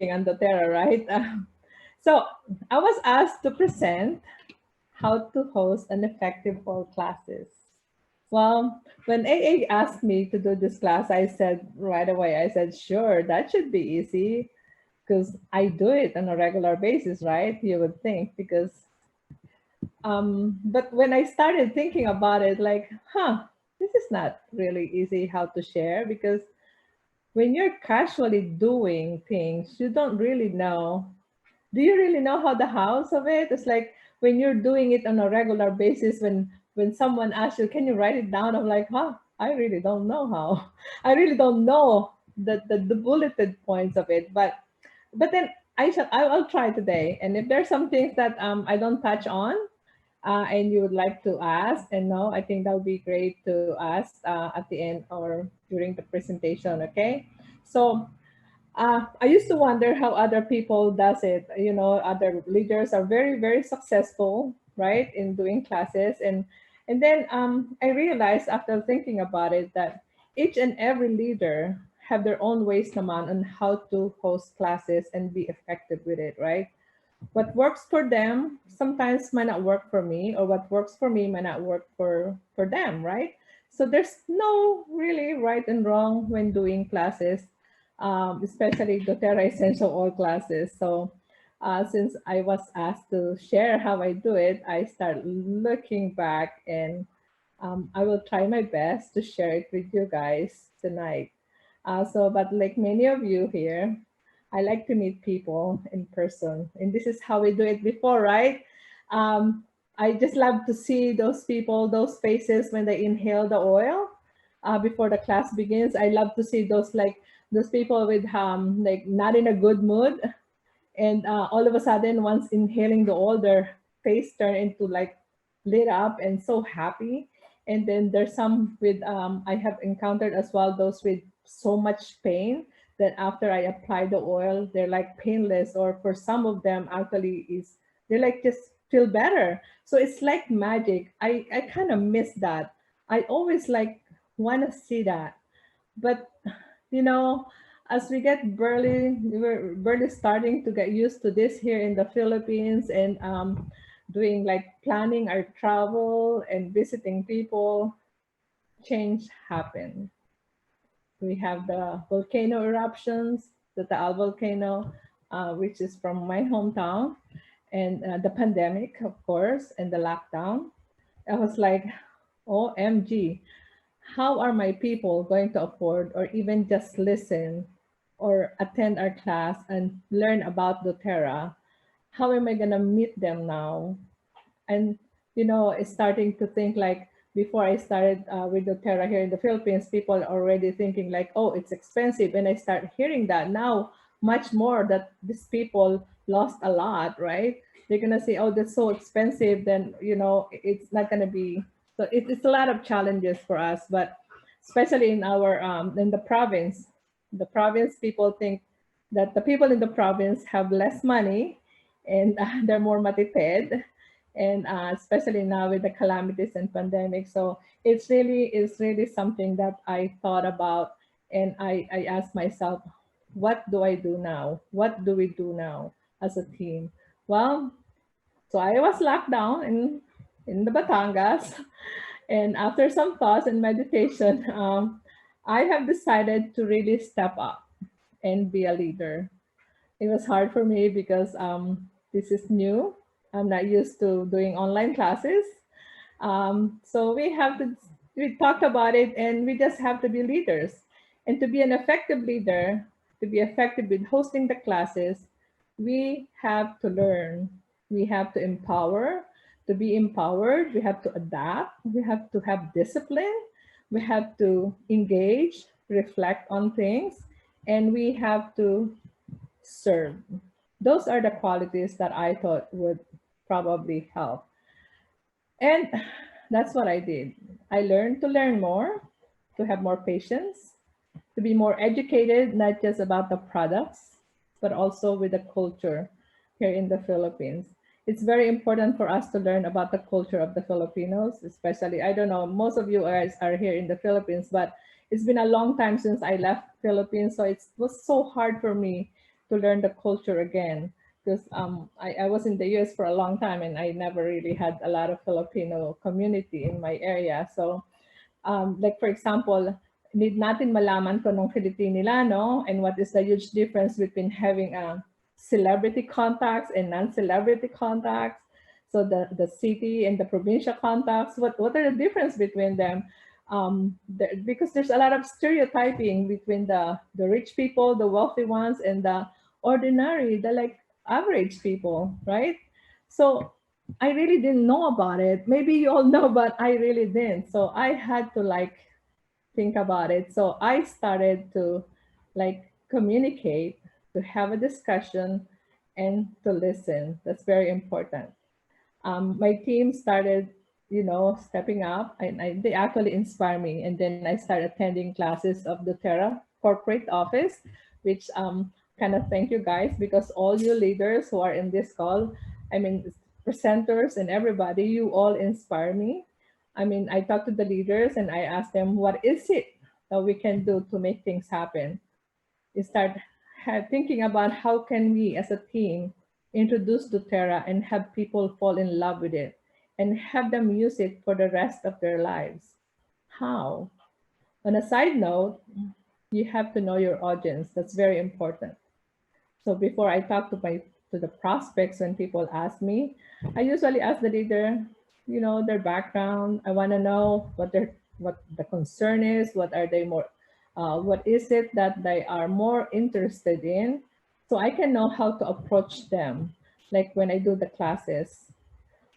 thinking on doTERRA, right? So I was asked to present how to host an effective all classes. Well, when AA asked me to do this class, I said right away, I said, sure, that should be easy because I do it on a regular basis, right? You would think, because, but when I started thinking about it, like, this is not really easy how to share, because when you're casually doing things, you don't really know. Do you really know how the house of it? It's like when you're doing it on a regular basis, when someone asks you, can you write it down? I'm like, I really don't know how. I really don't know the bulleted points of it. But then I will try today. And if there's some things that I don't touch on, and you would like to ask and know, I think that would be great to ask at the end or during the presentation. Okay, so I used to wonder how other people does it. You know, other leaders are very successful, right, in doing classes, and then I realized after thinking about it that each and every leader have their own ways naman on how to host classes and be effective with it, right? What works for them sometimes might not work for me, or what works for me might not work for them, right? So there's no really right and wrong when doing classes, especially doTERRA essential oil classes. So since I was asked to share how I do it, I start looking back, and I will try my best to share it with you guys tonight. But like many of you here, I like to meet people in person, and this is how we do it before, right? I just love to see those people, those faces when they inhale the oil before the class begins. I love to see those people with like not in a good mood, and all of a sudden, once inhaling the oil, their face turn into like lit up and so happy. And then there's some with I have encountered as well those with so much pain that after I apply the oil, they're like painless, or for some of them actually is they like just feel better. So it's like magic. I kind of miss that. I always like want to see that, but you know, as we get we're barely starting to get used to this here in the Philippines, and doing like planning our travel and visiting people, change happened. We have the volcano eruptions, the Taal volcano, which is from my hometown, and the pandemic, of course, and the lockdown. I was like, OMG, how are my people going to afford or even just listen or attend our class and learn about doTERRA? How am I going to meet them now? And it's starting to think like, before I started with doTERRA here in the Philippines, people are already thinking like, oh, it's expensive. And I start hearing that now much more, that these people lost a lot, right? They're gonna say, oh, that's so expensive. Then it's not gonna be. So it's a lot of challenges for us, but especially in our in the province people think that the people in the province have less money, and they're more matipid, and especially now with the calamities and pandemic. So it's really something that I thought about, and I asked myself, what do I do now? What do we do now as a team? Well, so I was locked down in the Batangas, and after some thoughts and meditation, I have decided to really step up and be a leader. It was hard for me because this is new. I'm not used to doing online classes. So we talked about it, and we just have to be leaders. And to be an effective leader, to be effective with hosting the classes, we have to learn. We have to empower. To be empowered, we have to adapt. We have to have discipline. We have to engage, reflect on things, and we have to serve. Those are the qualities that I thought would probably help. And that's what I did. I learned to learn more, to have more patience, to be more educated, not just about the products, but also with the culture here in the Philippines. It's very important for us to learn about the culture of the Filipinos, especially, I don't know, most of you guys are here in the Philippines, but it's been a long time since I left Philippines. So it was so hard for me to learn the culture again, because I was in the US for a long time and I never really had a lot of Filipino community in my area. So like for example, need natin malaman kung anong Filipino, no? And what is the huge difference between having a celebrity contacts and non-celebrity contacts. So the city and the provincial contacts, what are the difference between them? Because there's a lot of stereotyping between the rich people, the wealthy ones, and the ordinary, the like average people, right? So I really didn't know about it. Maybe you all know, but I really didn't. So I had to like think about it. So I started to like communicate, to have a discussion, and to listen. That's very important. My team started, stepping up, and they actually inspire me. And then I started attending classes of the Terra corporate office, which kind of thank you guys, because all you leaders who are in this call, I mean, presenters and everybody, you all inspire me. I mean, I talk to the leaders and I ask them, what is it that we can do to make things happen? You start thinking about how can we as a team introduce doTERRA and have people fall in love with it and have them use it for the rest of their lives. How? On a side note, you have to know your audience. That's very important. So before I talk to the prospects, when people ask me, I usually ask the leader, their background. I want to know what the concern is. What are they more? What is it that they are more interested in? So I can know how to approach them, like when I do the classes.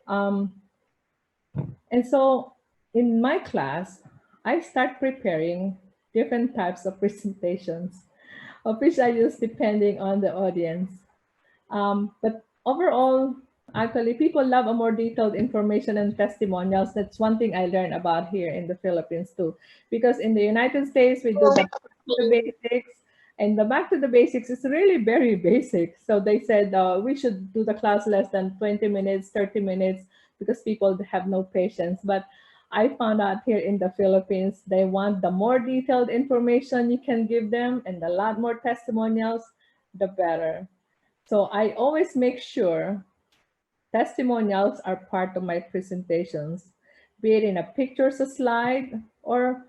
Um, and so in my class, I start preparing different types of presentations, of which I use depending on the audience. But overall, actually, people love a more detailed information and testimonials. That's one thing I learned about here in the Philippines too. Because in the United States, we do the back to the basics, and the back to the basics is really very basic. So they said we should do the class less than 20 minutes, 30 minutes, because people have no patience. But I found out here in the Philippines, they want the more detailed information you can give them and a lot more testimonials, the better. So I always make sure testimonials are part of my presentations, be it in a pictures, a slide, or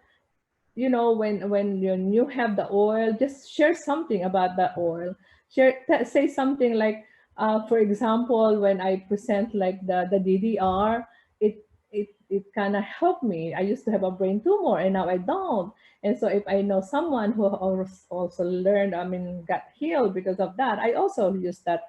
when you have the oil, just share something about the oil. Say something like, for example, when I present like the DDR, it kind of helped me. I used to have a brain tumor and now I don't. And so if I know someone who also learned, I mean, got healed because of that, I also use that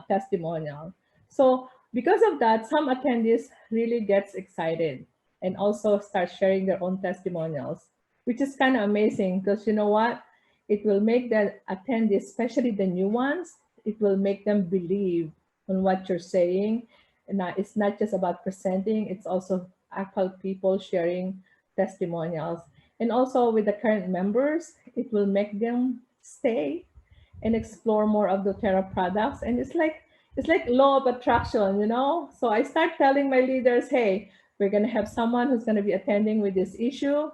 testimonial. So because of that, some attendees really gets excited and also start sharing their own testimonials, which is kind of amazing because you know what? It will make the attendees, especially the new ones, it will make them believe on what you're saying. And it's not just about presenting, it's also actual people sharing testimonials. And also with the current members, it will make them stay and explore more of the Terra products. And it's like law of attraction. So I start telling my leaders, hey, we're gonna have someone who's gonna be attending with this issue.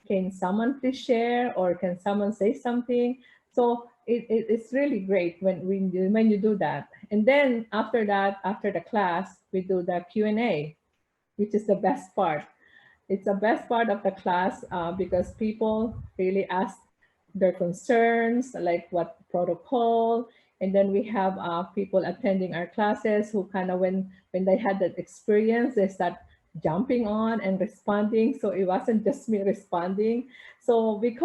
Can someone please share, or can someone say something? So it's really great when you do that. And then after that, after the class, we do the Q&A, which is the best part. It's the best part of the class because people really ask their concerns, like what protocol. And then we have people attending our classes who kind of, when they had that experience, they start jumping on and responding. So it wasn't just me responding. So we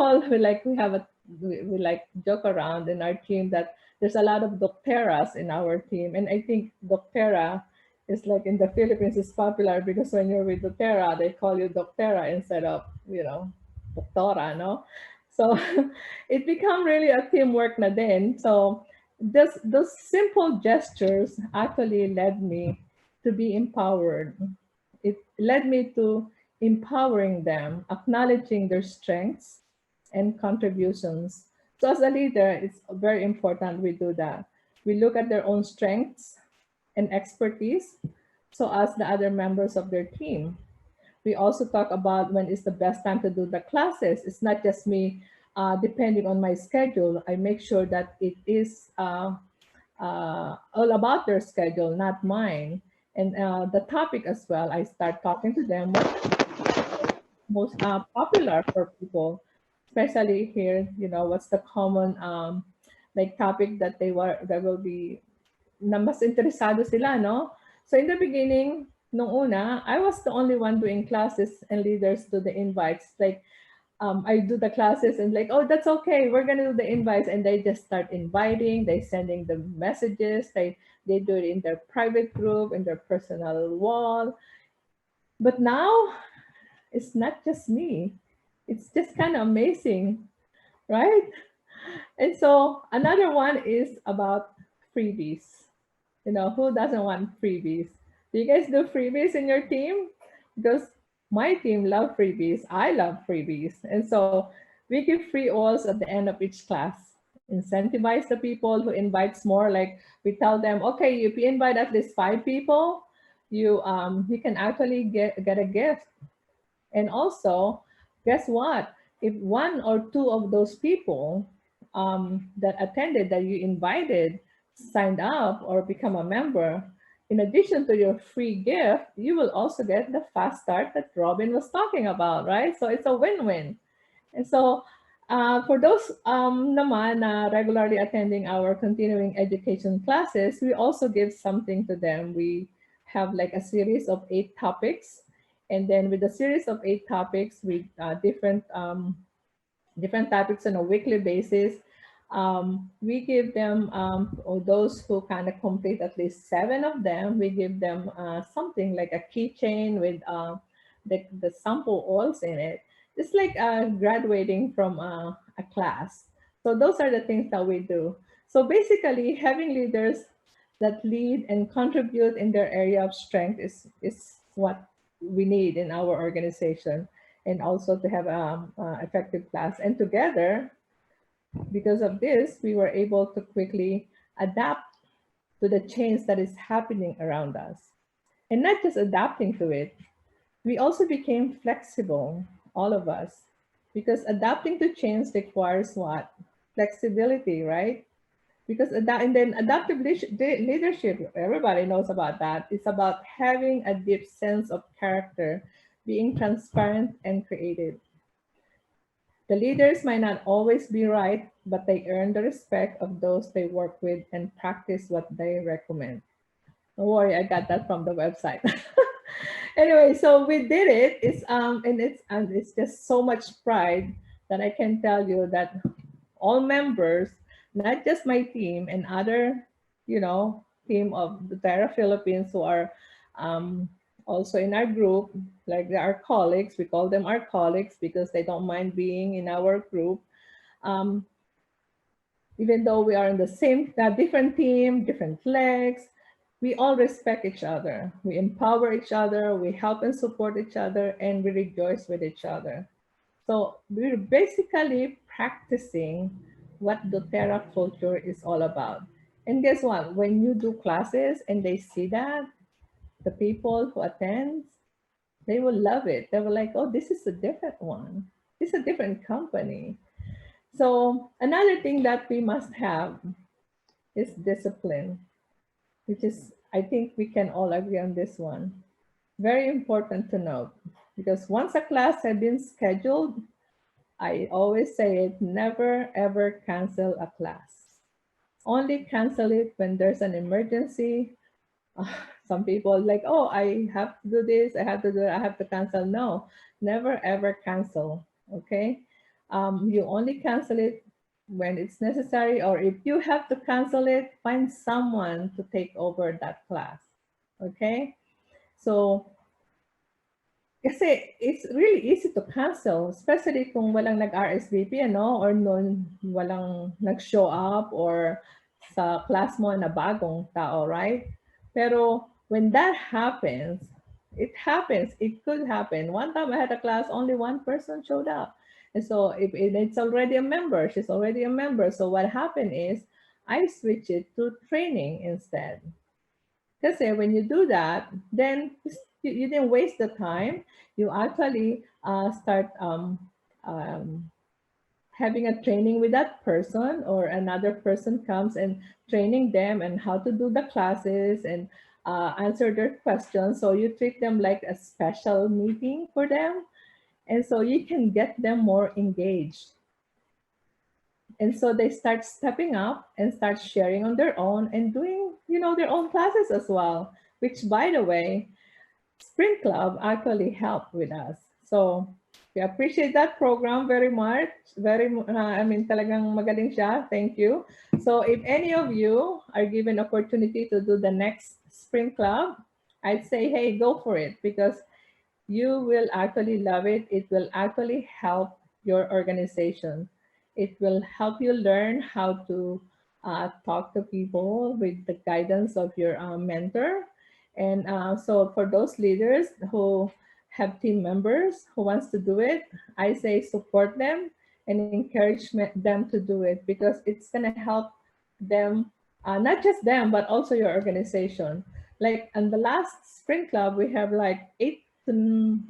like joke around in our team that there's a lot of docteras in our team. And I think doctera is like in the Philippines is popular because when you're with doTERRA, they call you doctera instead of, doctora, no? So it become really a teamwork na din. So those simple gestures actually led me to be empowered. It led me to empowering them, acknowledging their strengths and contributions. So as a leader, it's very important we do that. We look at their own strengths and expertise, so as the other members of their team. We also talk about when is the best time to do the classes. It's not just me depending on my schedule, I make sure that it is all about their schedule, not mine. And the topic as well, I start talking to them what most popular for people, especially here. What's the common like topic that that will be na mas interesado sila, no? So in the beginning, nung una, I was the only one doing classes and leaders do the invites. Like I do the classes and like, oh, that's okay. We're gonna do the invites, and they just start inviting. They sending the messages. They do it in their private group, in their personal wall. But now it's not just me. It's just kind of amazing, right? And so another one is about freebies. Who doesn't want freebies? Do you guys do freebies in your team? Because my team love freebies. I love freebies. And so we give free alls at the end of each class. Incentivize the people who invites more. Like we tell them, okay, if you invite at least 5 people, you can actually get a gift. And also, guess what? If one or two of those people that attended that you invited signed up or become a member, in addition to your free gift, you will also get the fast start that Robin was talking about, right? So it's a win-win. And so for those naman na regularly attending our continuing education classes, we also give something to them. We have like a series of 8 topics. And then with the series of 8 topics with different topics on a weekly basis, we give them, or those who kind of complete at least 7 of them, we give them something like a keychain with the sample oils in it. It's like graduating from a class. So those are the things that we do. So basically, having leaders that lead and contribute in their area of strength is what we need in our organization, and also to have effective class. And together, because of this, we were able to quickly adapt to the change that is happening around us. And not just adapting to it, we also became flexible, all of us, because adapting to change requires what? Flexibility, right? Because and then adaptive leadership, everybody knows about that. It's about having a deep sense of character, being transparent and creative. The leaders might not always be right, but they earn the respect of those they work with and practice what they recommend. Don't worry, I got that from the website. Anyway, so we did it. It's just so much pride that I can tell you that all members, not just my team and other, team of the Terra Philippines who are um, also in our group, like our colleagues. We call them our colleagues because they don't mind being in our group. Um, Even though we are in the same, different team, different flags, we all respect each other. We empower each other, we help and support each other, and we rejoice with each other. So we're basically practicing what doTERRA culture is all about. And guess what? When you do classes and they see that, the people who attend, they will love it. They were like, oh, this is a different one. This is a different company. So another thing that we must have is discipline, which is, I think we can all agree on this one. Very important to note, because once a class has been scheduled, I always say it, never ever cancel a class. Only cancel it when there's an emergency. Some people like, oh, I have to do this, I have to do it, I have to cancel. No, never ever cancel. Okay. You only cancel it when it's necessary, or if you have to cancel it, find someone to take over that class. Okay. So kasi it's really easy to cancel, especially kung walang nag-RSVP, or noon walang nag-show up, or sa class mo na bagong tao, right? Pero when that happens, it could happen. One time I had a class, only one person showed up. And so if it's already a member, she's already a member. So what happened is I switched it to training instead. Kasi when you do that, then you didn't waste the time. You actually start having a training with that person, or another person comes and training them and how to do the classes and answer their questions. So you treat them like a special meeting for them. And so you can get them more engaged. And so they start stepping up and start sharing on their own and doing, their own classes as well, which, by the way, Spring Club actually helped with us. So we appreciate that program very much. Talagang magaling siya. Thank you. So if any of you are given opportunity to do the next Spring Club, I'd say, hey, go for it, because you will actually love it. It will actually help your organization. It will help you learn how to talk to people with the guidance of your mentor. And so for those leaders who have team members who wants to do it, I say support them and encourage them to do it, because it's going to help them, not just them, but also your organization. Like in the last Spring Club, we have like 8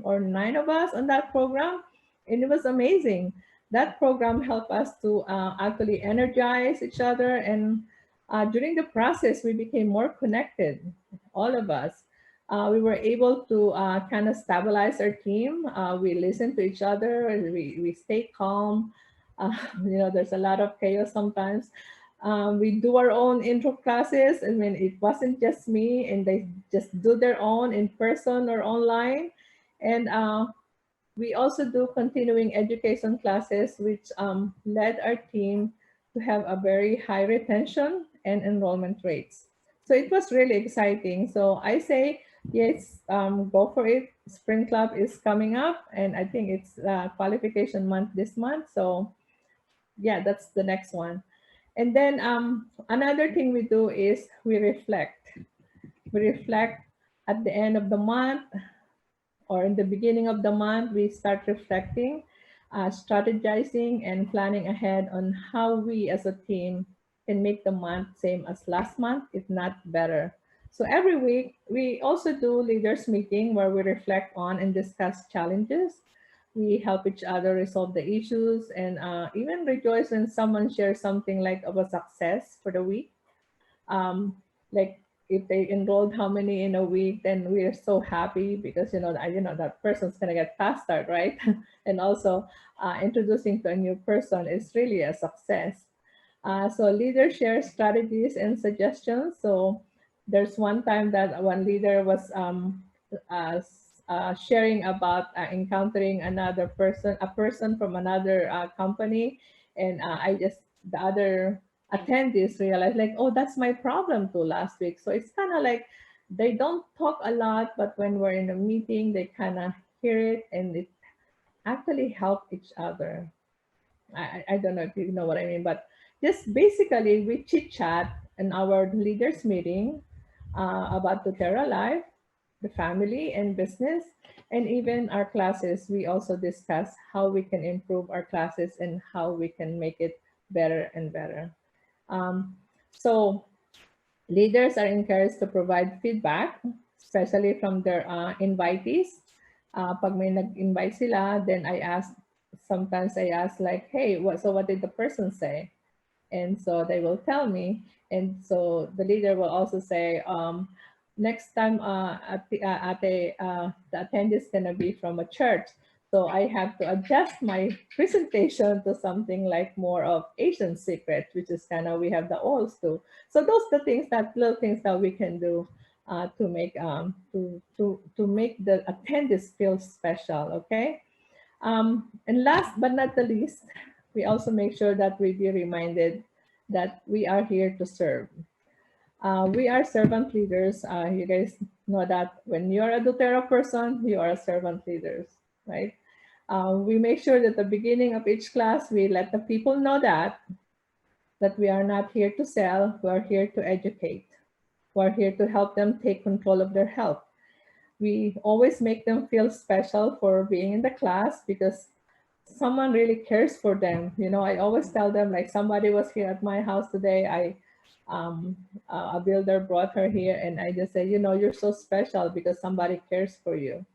or 9 of us on that program, and it was amazing. That program helped us to actually energize each other, and during the process, we became more connected, all of us. We were able to kind of stabilize our team. We listen to each other, and we stay calm. There's a lot of chaos sometimes. We do our own intro classes. I mean, it wasn't just me, and they just do their own in person or online. And we also do continuing education classes, which led our team to have a very high retention and enrollment rates. So it was really exciting. So I say, yes, go for it. Spring Club is coming up, and I think it's qualification month this month. So yeah, that's the next one. And then another thing we do is we reflect. We reflect at the end of the month, or in the beginning of the month. We start reflecting, strategizing, and planning ahead on how we as a team can make the month same as last month, if not better. So every week, we also do leaders meeting where we reflect on and discuss challenges. We help each other resolve the issues, and even rejoice when someone shares something like of a success for the week. Like if they enrolled how many in a week, then we are so happy, because that person's gonna get fast start, right? And also introducing to a new person is really a success. So leaders share strategies and suggestions. So there's one time that one leader was uh, sharing about encountering a person from another company, and the other attendees realized, like, oh, that's my problem too last week. So it's kind of like they don't talk a lot, but when we're in a meeting, they kind of hear it, and it actually help each other. I don't know if you know what I mean, but just basically we chit chat in our leaders meeting about the Terra life, the family and business, and even our classes. We also discuss how we can improve our classes and how we can make it better and better. Um, so leaders are encouraged to provide feedback, especially from their invitees. Pag may nag-invite sila, then sometimes I ask like, hey, what did the person say? And so they will tell me. And so the leader will also say, next time the attendee is going to be from a church. So I have to adjust my presentation to something like more of Asian secret, which is kind of, we have the oils too. So those are the little things that we can do to make the attendees feel special. Okay. And last but not the least, we also make sure that we be reminded that we are here to serve. We are servant leaders. You guys know that when you're a doTERRA person, you are a servant leaders, right? We make sure that the beginning of each class, we let the people know that we are not here to sell, we are here to educate. We are here to help them take control of their health. We always make them feel special for being in the class, because someone really cares for them. I always tell them, like, somebody was here at my house today. A builder brought her here, and I just say, you're so special because somebody cares for you.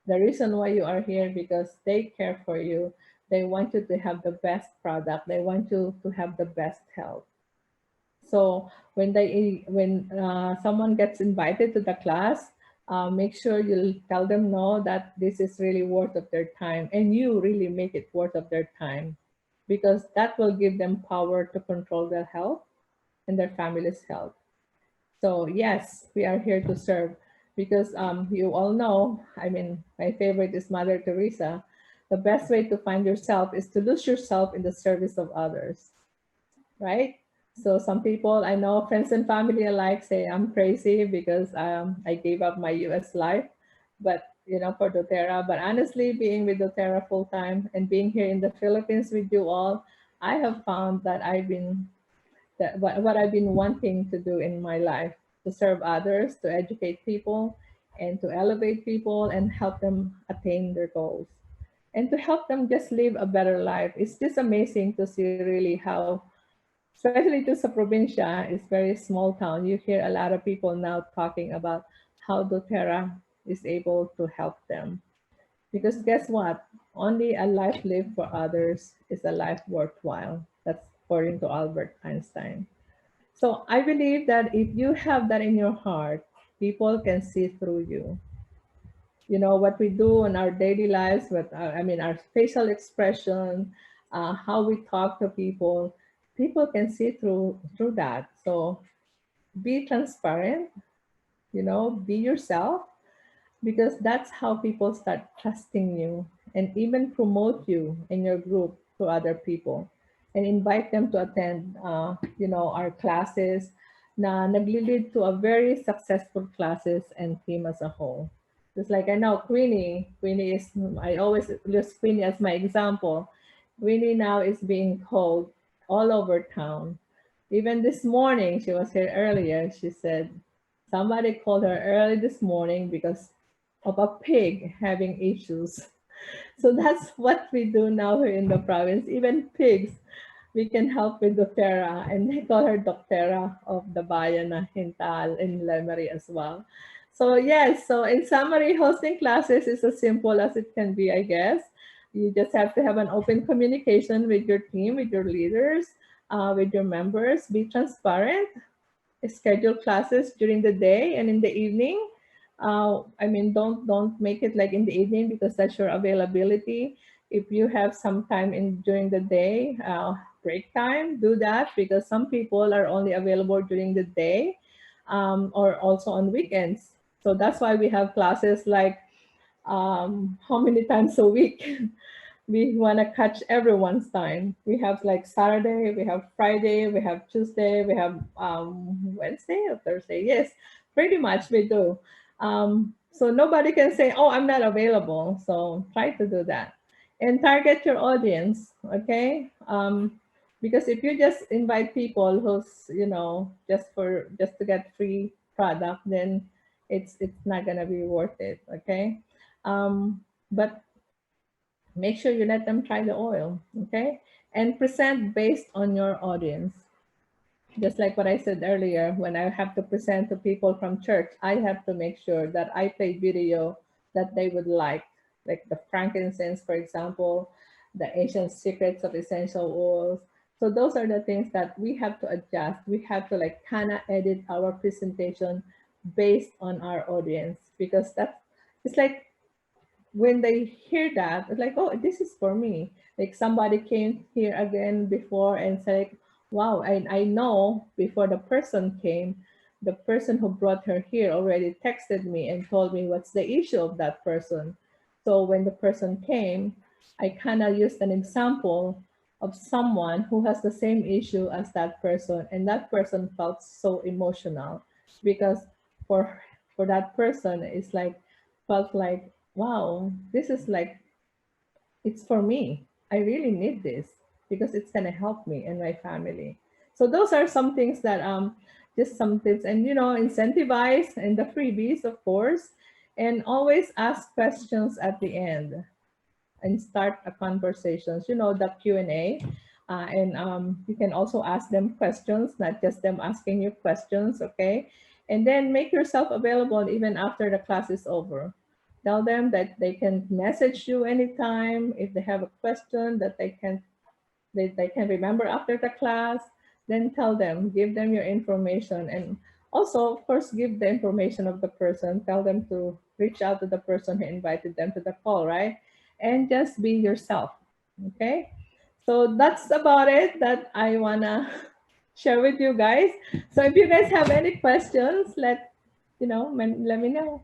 The reason why you are here, because they care for you. They want you to have the best product. They want you to have the best health. So when someone gets invited to the class, make sure you tell them no, that this is really worth of their time, and you really make it worth of their time, because that will give them power to control their health and their family's health. So yes, we are here to serve, because you all know, I mean, my favorite is Mother Teresa. The best way to find yourself is to lose yourself in the service of others, right? So some people I know, friends and family alike, say I'm crazy because I gave up my U.S. life, but for doTERRA. But honestly, being with doTERRA full time and being here in the Philippines with you all, I have found that what I've been wanting to do in my life, to serve others, to educate people, and to elevate people and help them attain their goals, and to help them just live a better life. It's just amazing to see really how, especially to sa probinsya, it's very small town. You hear a lot of people now talking about how doTERRA is able to help them. Because guess what? Only a life lived for others is a life worthwhile. That's according to Albert Einstein. So I believe that if you have that in your heart, people can see through you. What we do in our daily lives, with I mean our facial expression, how we talk to people, people can see through that. So be transparent. Be yourself, because that's how people start trusting you and even promote you in your group to other people, and invite them to attend our classes na nagli-lead to a very successful classes and team as a whole. Just like I know Queenie is, I always use Queenie as my example. Queenie now is being called all over town. Even this morning, she was here earlier. She said somebody called her early this morning because of a pig having issues. So that's what we do now here in the province. Even pigs, we can help with doTERRA, and they call her Doctera of the Bayan na Hintal in Lemery as well. So yes, so in summary, hosting classes is as simple as it can be, I guess. You just have to have an open communication with your team, with your leaders, with your members. Be transparent, schedule classes during the day and in the evening. I mean, don't make it like in the evening, because that's your availability. If you have some time in during the day, break time, do that, because some people are only available during the day, or also on weekends. So that's why we have classes like how many times a week. We want to catch everyone's time. We have like Saturday, we have Friday, we have Tuesday, we have Wednesday or Thursday. Yes, pretty much we do. So nobody can say, oh, I'm not available. So try to do that and target your audience. Okay. Because if you just invite people who's, just to get free product, then it's not gonna be worth it. Okay. But make sure you let them try the oil, okay? And present based on your audience. Just like what I said earlier, when I have to present to people from church, I have to make sure that I play video that they would like the frankincense, for example, the ancient secrets of essential oils. So those are the things that we have to adjust. We have to like kind of edit our presentation based on our audience, because that's, it's like when they hear that, it's like, oh, this is for me. Like somebody came here again before and said, wow, I know before the person came, the person who brought her here already texted me and told me what's the issue of that person. So when the person came, I kind of used an example of someone who has the same issue as that person, and that person felt so emotional, because for for that person, it's like felt like, wow, this is like, it's for me. I really need this because it's gonna help me and my family. So those are some things that just some tips, and incentivize and the freebies, of course, and always ask questions at the end and start a conversations. The Q&A. And you can also ask them questions, not just them asking you questions, okay? And then make yourself available even after the class is over. Tell them that they can message you anytime if they have a question that they can remember after the class. Then tell them, give them your information, and also, of course, give the information of the person. Tell them to reach out to the person who invited them to the call, right? And just be yourself. Okay. So that's about it that I wanna share with you guys. So if you guys have any questions, let me know.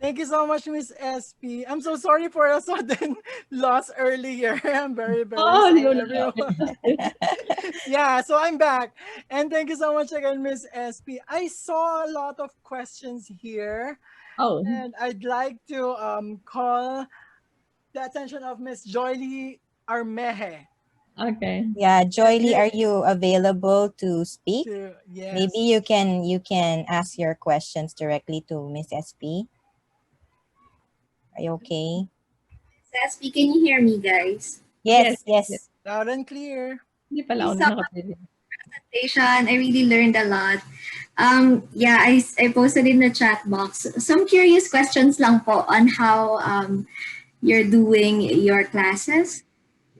Thank you so much, Miss SP. I'm so sorry for a sudden loss earlier. I'm very, very Oh, sorry, you everyone. know. Yeah, so I'm back. And thank you so much again, Miss SP. I saw a lot of questions here, Oh, and I'd like to call the attention of Miss Joyly Armeje. okay. Yeah, If Joyly, you are you available to speak? to Maybe yes. you can ask your questions directly to Miss SP. Are you okay? Sassy, can you hear me, guys? Yes, Yes, yes. yes. Loud and clear. Hindi Thank pala you ako so much nakapili. for the presentation. I really learned a lot. Yeah, I posted in the chat box some curious questions lang po on how you're doing your classes.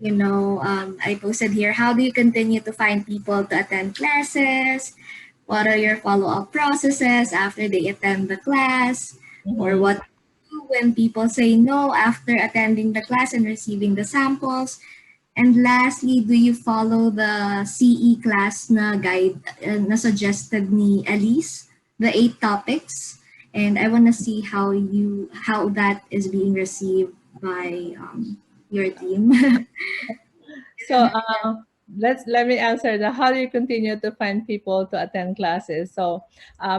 I posted here, how do you continue to find people to attend classes? What are your follow-up processes after they attend the class? Or Mhm. what do you do when people say no after attending the class and receiving the samples? And lastly, do you follow the CE class na guide na suggested ni Elise, the 8 topics? And I want to see how that is being received by your team. So let me answer the how do you continue to find people to attend classes. So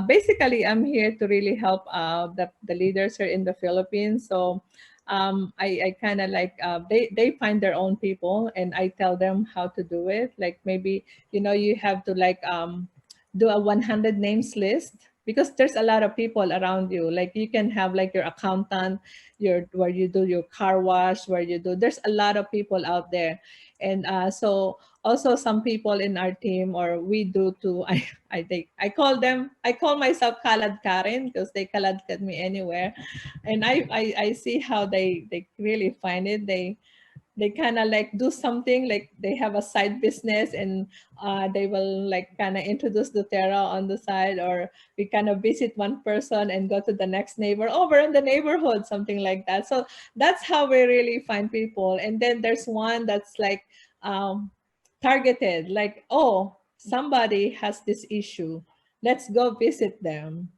basically, I'm here to really help the leaders here in the Philippines. So I kind of like they find their own people, and I tell them how to do it. Like maybe you have to like do a 100 names list, because there's a lot of people around you. Like you can have like your accountant, your where you do your car wash, where you do. There's a lot of people out there, and so also some people in our team, or we do too. I call them, I call myself kalad Karen, because they kalad me anywhere, and I see how they really find it. They kind of like do something, like they have a side business, and they will like kind of introduce doTERRA on the side, or we kind of visit one person and go to the next neighbor over in the neighborhood, something like that. So that's how we really find people. And then there's one that's like um, targeted, like, oh, somebody has this issue, let's go visit them.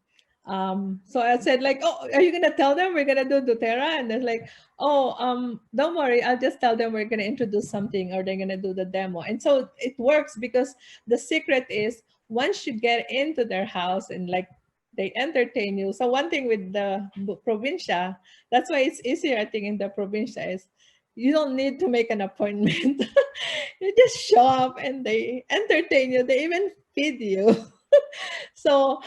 So I said like, oh, are you gonna tell them we're gonna do doTERRA? And they're like, oh, don't worry, I'll just tell them we're going to introduce something, or they're going to do the demo. And so it works, because the secret is, once you get into their house and like they entertain you. So one thing with the provincia, that's why it's easier, I think, in the provincia, is you don't need to make an appointment. You just show up and they entertain you, they even feed you. So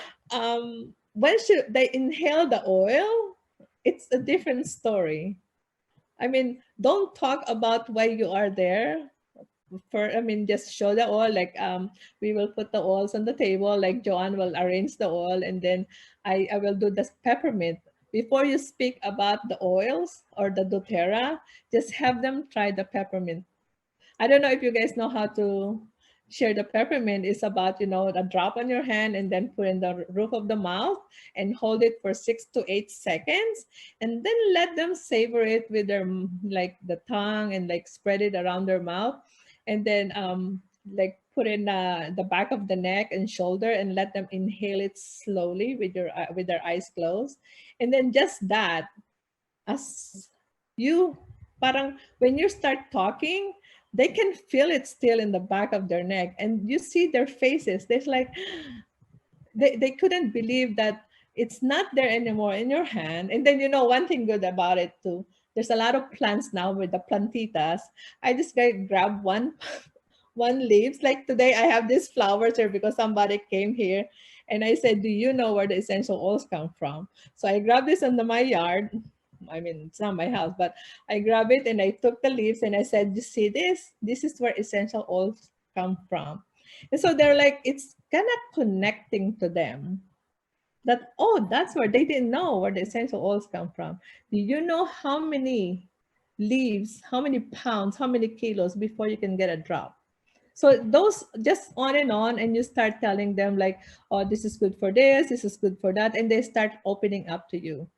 once they inhale the oil, it's a different story. I mean, don't talk about why you are there. Just show the oil. Like, we will put the oils on the table. Like Joanne will arrange the oil, and then I will do the peppermint. Before you speak about the oils or the doTERRA, just have them try the peppermint. I don't know if you guys know how to share the peppermint. It's about, a drop on your hand and then put in the roof of the mouth and hold it for 6 to 8 seconds, and then let them savor it with their like the tongue, and like spread it around their mouth, and then like put in the back of the neck and shoulder, and let them inhale it slowly with with their eyes closed. And then just that, as you parang when you start talking, they can feel it still in the back of their neck, and you see their faces, there's like they couldn't believe that it's not there anymore in your hand. And then one thing good about it too, there's a lot of plants now with the plantitas. I just grab one one leaves. Like today I have these flowers here because somebody came here, and I said, do you know where the essential oils come from? So I grabbed this under my yard. I mean, it's not my house, but I grabbed it and I took the leaves and I said, you see this? This is where essential oils come from. And so they're like, it's kind of connecting to them. that, oh, that's where they didn't know where the essential oils come from. Do you know how many leaves, how many pounds, how many kilos before you can get a drop? So those just on, and you start telling them like, oh, this is good for this is good for that, and they start opening up to you.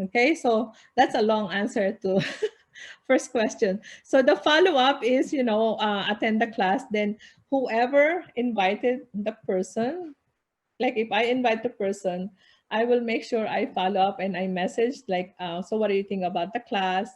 Okay, so that's a long answer to first question. So the follow-up is, attend the class, then whoever invited the person, like if I invite the person, I will make sure I follow up and I message like, so what do you think about the class?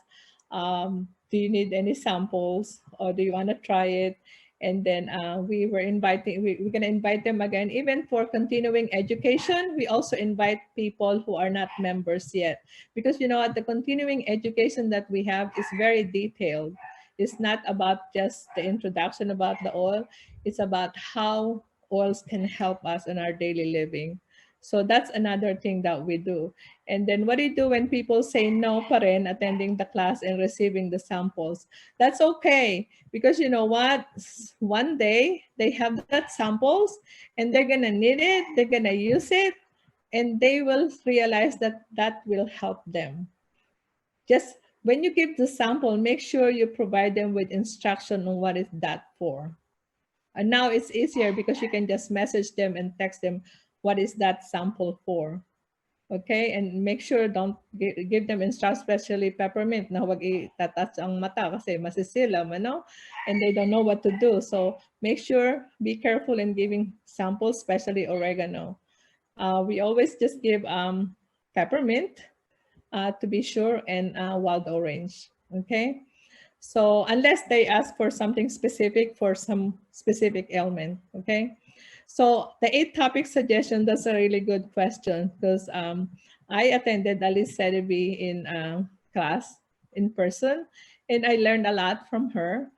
Do you need any samples or do you want to try it? And then we're going to invite them again. Even for continuing education, we also invite people who are not members yet. Because what the continuing education that we have is very detailed. It's not about just the introduction about the oil. It's about how oils can help us in our daily living. So that's another thing that we do. And then what do you do when people say no pa rin, attending the class and receiving the samples? That's okay, because you know what? One day they have that samples and they're gonna need it, they're gonna use it, and they will realize that that will help them. Just when you give the sample, make sure you provide them with instruction on what is that for. And now it's easier because you can just message them and text them, what is that sample for? Okay, and make sure don't give them instructions, especially peppermint, na huwag itatas ang mata kasi masisilam, and they don't know what to do. So make sure, be careful in giving samples, especially oregano. We always just give peppermint to be sure, and wild orange, okay? So unless they ask for something specific for some specific ailment, okay? So the 8 topic suggestion, that's a really good question because I attended Alice Sedeby in class in person, and I learned a lot from her.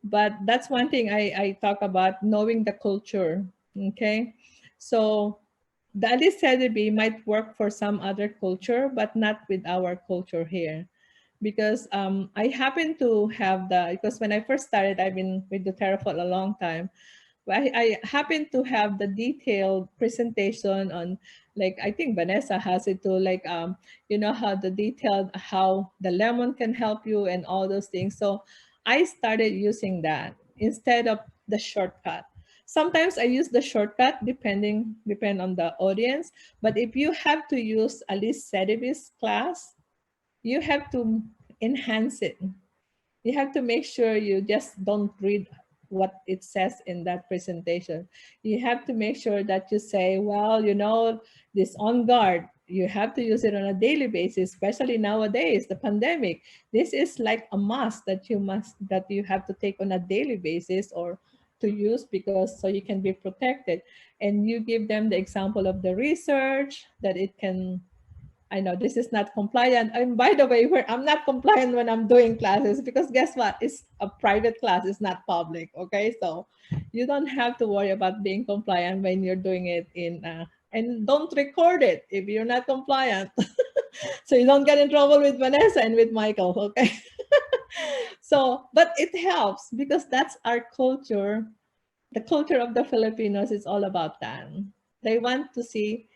But that's one thing I talk about, knowing the culture, okay? So the Alice Sedeby might work for some other culture, but not with our culture here. Because I happen to have because when I first started, I've been with doTERRA for a long time. I happen to have the detailed presentation on, like, I think Vanessa has it too, like, how the detailed, how the lemon can help you and all those things. So I started using that instead of the shortcut. Sometimes I use the shortcut depend on the audience, but if you have to use Alice Sedeby's class, you have to enhance it. You have to make sure you just don't read what it says in that presentation. You have to make sure that you say, well, this On Guard, you have to use it on a daily basis, especially nowadays, the pandemic. This is like a must that you have to take on a daily basis or to use, because so you can be protected. And you give them the example of the research that it can. I know this is not compliant. And by the way, I'm not compliant when I'm doing classes, because guess what? It's a private class. It's not public. Okay, so you don't have to worry about being compliant when you're doing it and don't record it if you're not compliant. So you don't get in trouble with Vanessa and with Michael. Okay. So, but it helps because that's our culture. The culture of the Filipinos is all about that. They want to see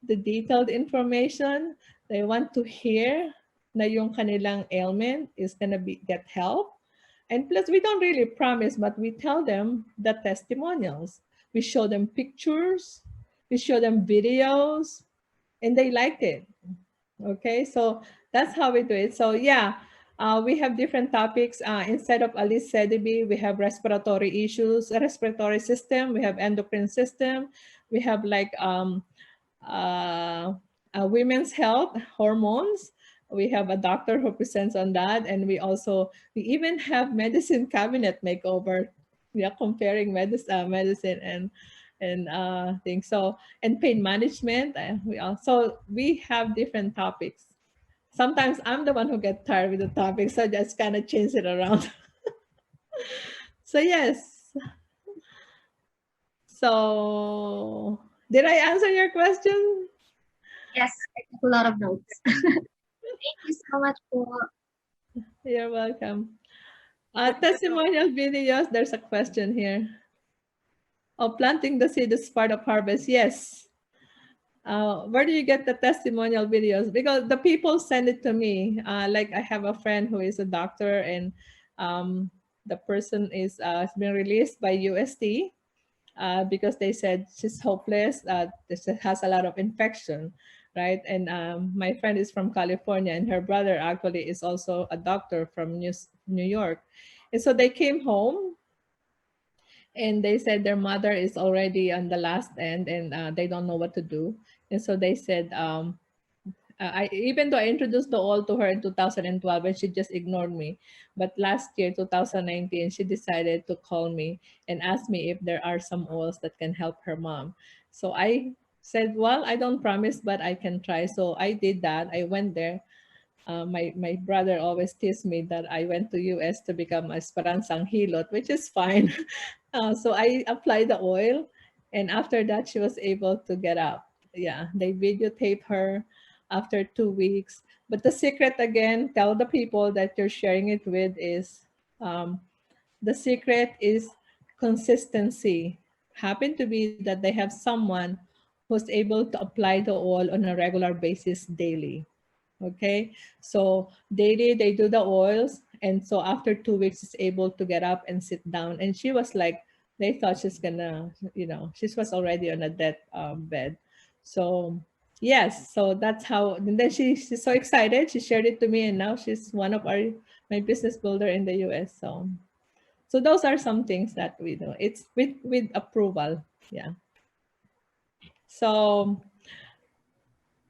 the detailed information. They want to hear na yung kanilang ailment is gonna get help. And plus, we don't really promise, but we tell them the testimonials. We show them pictures, we show them videos, and they liked it. Okay, so that's how we do it. So yeah, we have different topics. Instead of Alice Sedeby, we have respiratory issues, respiratory system, we have endocrine system, we have like women's health, hormones. We have a doctor who presents on that, and we even have medicine cabinet makeover. We are comparing medicine and things. So, and pain management. We have different topics. Sometimes I'm the one who gets tired with the topics, so I just kind of change it around. So yes. So did I answer your question? Yes, I took a lot of notes. Thank you so much for. You're welcome. Testimonial videos, there's a question here. Oh, planting the seed is part of harvest. Yes. Where do you get the testimonial videos? Because the people send it to me. Like I have a friend who is a doctor, and um, the person is has been released by UST because they said she's hopeless. This has a lot of infection, right? And my friend is from California, and her brother actually is also a doctor from New York. And so they came home, and they said their mother is already on the last end, and they don't know what to do. And so they said, I even though I introduced the oil to her in 2012, and she just ignored me. But last year, 2019, she decided to call me and ask me if there are some oils that can help her mom. So I said, well, I don't promise, but I can try. So I did that. I went there. My brother always teased me that I went to US to become a Esperansang Hilot, which is fine. So I applied the oil, and after that, she was able to get up. Yeah, they videotape her after 2 weeks. But the secret again, tell the people that you're sharing it with is the secret is consistency. Happen to be that they have someone who's able to apply the oil on a regular basis daily. Okay, so daily they do the oils, and so after 2 weeks is able to get up and sit down. And she was like, they thought she's gonna, she was already on a death bed. So yes, so that's how. And then she's so excited. She shared it to me, and now she's one of my business builder in the US. So those are some things that we do. It's with approval. Yeah. So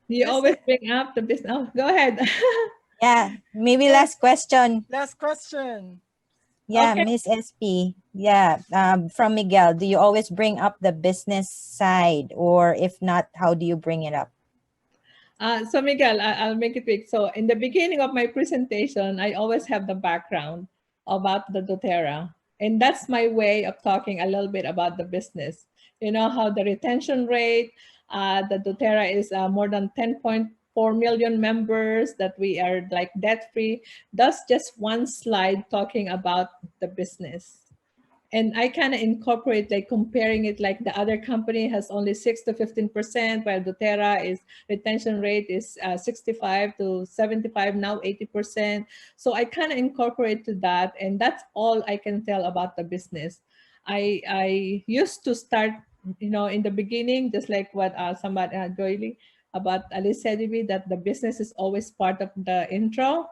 you Yes, always bring up the business. Oh, go ahead. Yeah, maybe yes. last question. Last question. Yeah, Okay. Miss SP. Yeah, from Miguel. Do you always bring up the business side, or if not, how do you bring it up? So Miguel, I'll make it quick. So in the beginning of my presentation, I always have the background about the doTERRA. And that's my way of talking a little bit about the business. You know how the retention rate, the doTERRA is more than 10.4 million members, that we are like debt free. That's just one slide talking about the business. And I kind of incorporate, like comparing it, like the other company has only 6 to 15%, while doTERRA is retention rate is 65 to 75, now 80%. So I kind of incorporate to that, and that's all I can tell about the business. I used to start, in the beginning, just like what somebody Joyly about Alice said to me, that the business is always part of the intro.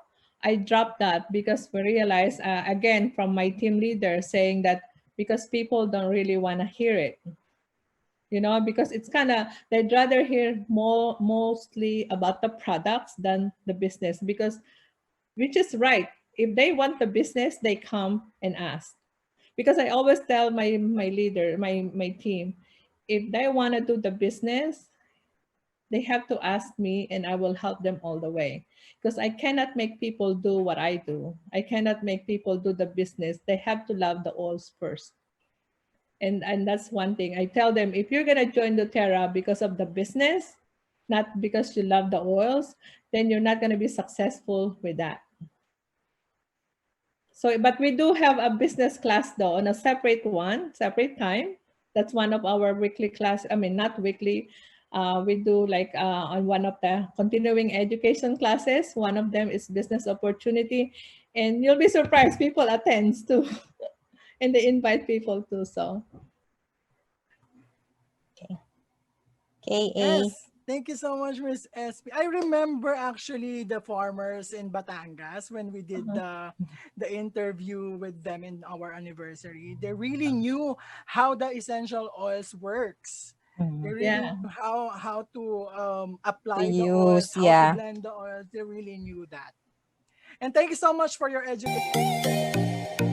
I dropped that because we realized, again, from my team leader saying that because people don't really want to hear it, because it's kind of, they'd rather hear mostly about the products than the business, because, which is right. If they want the business, they come and ask. Because I always tell my leader, my team, if they want to do the business, they have to ask me, and I will help them all the way. Because I cannot make people do what I do. I cannot make people do the business. They have to love the oils first. And that's one thing. I tell them, if you're going to join doTERRA because of the business, not because you love the oils, then you're not going to be successful with that. So, but we do have a business class though, on a separate time. That's one of our weekly class. I mean, not weekly. We do like on one of the continuing education classes. One of them is business opportunity, and you'll be surprised. People attend too, and they invite people too. So. KA. Yes. Thank you so much, Miss SP. I remember actually the farmers in Batangas when we did the interview with them in our anniversary. They really knew how the essential oils works. They really Yeah. knew how to To apply the oils, use, how to yeah. blend the oils. They really knew that. And thank you so much for your education.